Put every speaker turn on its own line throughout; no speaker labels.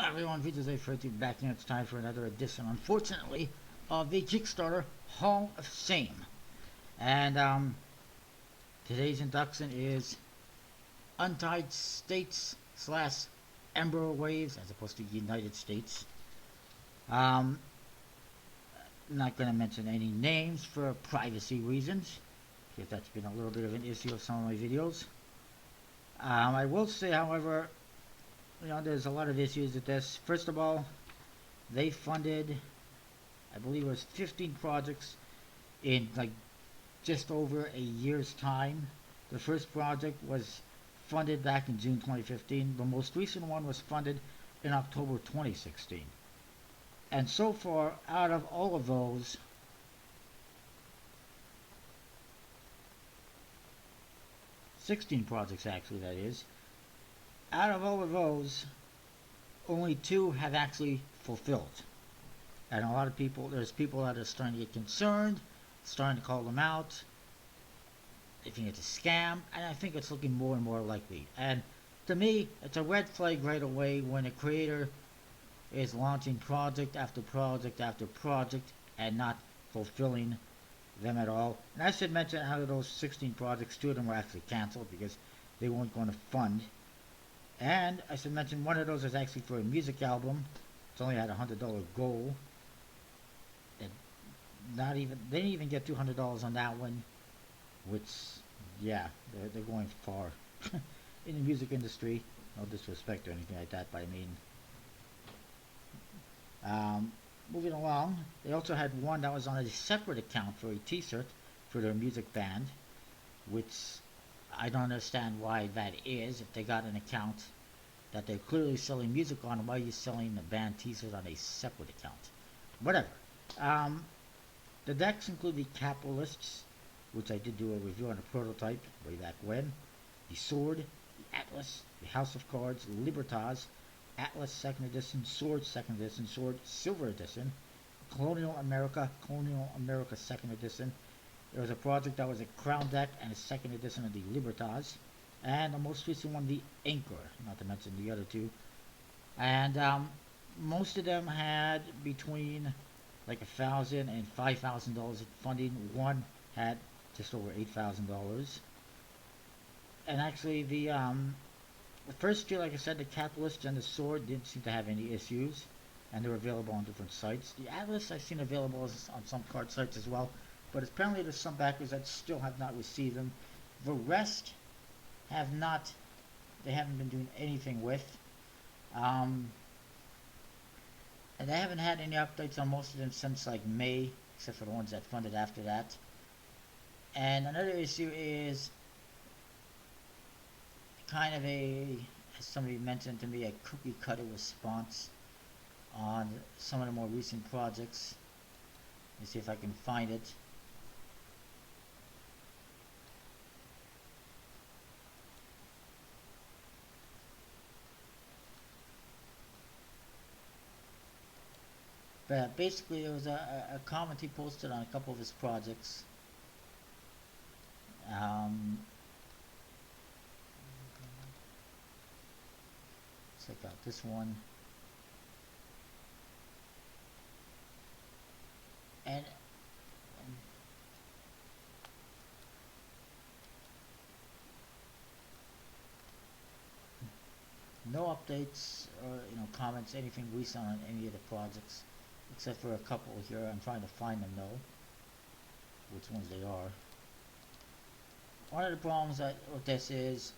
Hi everyone, Vito's A42 back and it's time for another edition, unfortunately, of the Kickstarter Hall of Shame. And today's induction is Untied States slash Ember Waves as opposed to United States. Not going to mention any names for privacy reasons, because that's been a little bit of an issue of some of my videos. I will say, however, there's a lot of issues with this. First of all, they funded, I believe it was 15 projects in like just over a year's time. The first project was funded back in June 2015. The most recent one was funded in October 2016. And so far, out of all of those, 16 projects actually, that is, out of all of those, only 2 have actually fulfilled. And a lot of people, there's people that are starting to get concerned, starting to call them out. They think it's a scam, and I think it's looking more and more likely. And to me, it's a red flag right away when a creator is launching project after project after project and not fulfilling them at all. And I should mention, out of those 16 projects, 2 of them were actually canceled because they weren't going to fund. And I should mention, one of those is actually for a music album. It's only had a $100 goal. And they didn't even get $200 on that one, which, yeah, they're going far in the music industry. No disrespect or anything like that, but I mean, moving along, they also had one that was on a separate account for a t-shirt for their music band, which I don't understand why that is. If they got an account that they're clearly selling music on, why are you selling the band t-shirt on a separate account? Whatever. The decks include the Capitalists, which I did do a review on a prototype way back when, the Sword, the Atlas, the House of Cards, Libertas, Atlas 2nd Edition, Sword 2nd Edition, Sword Silver Edition, Colonial America 2nd Edition. There was a project that was a Crown deck and a 2nd edition of the Libertas, and the most recent one, the Anchor, not to mention the other 2. And most of them had between like $1,000 and $5,000 in funding. One had just over $8,000. And actually, the first 2, like I said, the Catalyst and the Sword, didn't seem to have any issues, and they're available on different sites. The Atlas I've seen available on some card sites as well, but apparently there's some backers that still have not received them. The rest have not, they haven't been doing anything with. And I haven't had any updates on most of them since like May, except for the ones that funded after that. And another issue is kind of as somebody mentioned to me, a cookie cutter response on some of the more recent projects. Let me see if I can find it. But basically, there was a comment he posted on a couple of his projects. Check out this one. And no updates or comments, anything recent on any of the projects, except for a couple here. I'm trying to find them though, which ones they are. One of the problems with this is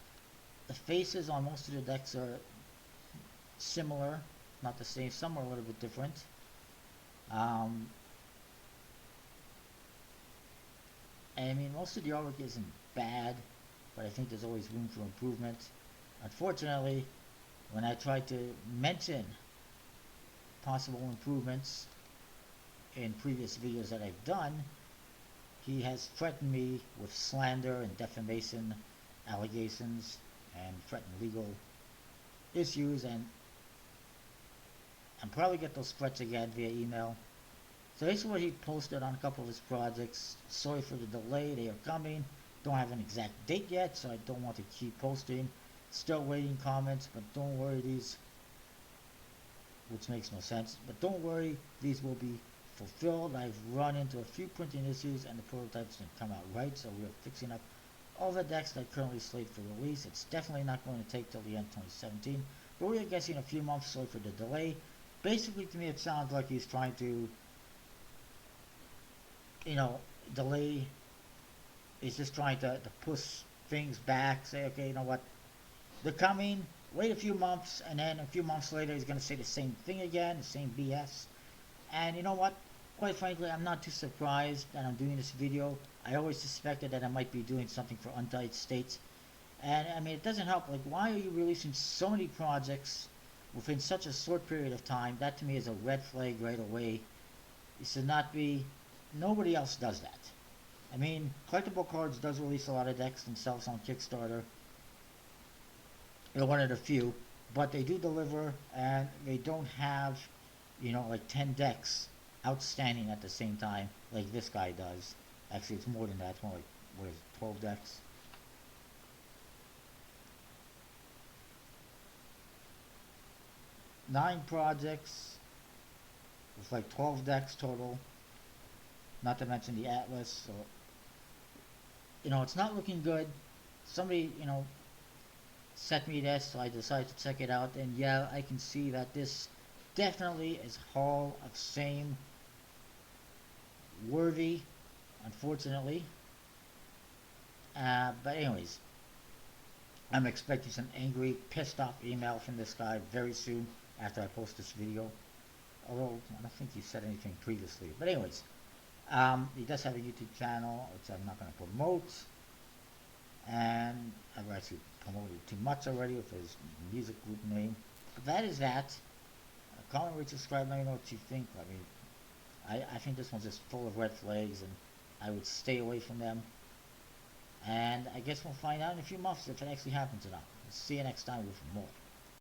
the faces on most of the decks are similar, not the same. Some are a little bit different. And I mean, most of the artwork isn't bad, but I think there's always room for improvement. Unfortunately, when I try to mention possible improvements in previous videos that I've done, he has threatened me with slander and defamation allegations and threatened legal issues, and I'll probably get those threats again via email. So this is what he posted on a couple of his projects. Sorry for the delay, they are coming. Don't have an exact date yet, so I don't want to keep posting. Still waiting comments, but don't worry, these which makes no sense. But don't worry, these will be fulfilled. I've run into a few printing issues and the prototypes didn't come out right, so we're fixing up all the decks that are currently slated for release. It's definitely not going to take till the end of 2017, but we're guessing a few months. Sorry for the delay. Basically, to me, it sounds like he's trying to, you know, delay. He's just trying to push things back. Say, okay, you know what? They're coming. Wait a few months, and then a few months later, he's going to say the same thing again, the same BS. And you know what? Quite frankly, I'm not too surprised that I'm doing this video. I always suspected that I might be doing something for Untied States. And I mean, it doesn't help. Like, why are you releasing so many projects within such a short period of time? That to me is a red flag right away. It should not be. Nobody else does that. I mean, Collectible Cards does release a lot of decks themselves on Kickstarter. They're one of the few, but they do deliver, and they don't have, you know, like 10 decks outstanding at the same time like this guy does. Actually, it's more than that. It's more like, what is it, 12 decks? Nine projects with like 12 decks total, not to mention the Atlas. So, you know, it's not looking good. Somebody, you know, sent me this, so I decided to check it out. And yeah, I can see that this definitely is Hall of Shame worthy, unfortunately. But anyways, I'm expecting some angry, pissed off email from this guy very soon after I post this video. Although I don't think he said anything previously. But anyways, he does have a YouTube channel, which I'm not going to promote. And I've actually promoted too much already with his music group name. But that is that. Comment, rate, subscribe, let me know what you think. I mean, I think this one's just full of red flags, and I would stay away from them. And I guess we'll find out in a few months if it actually happens or not. See you next time with more.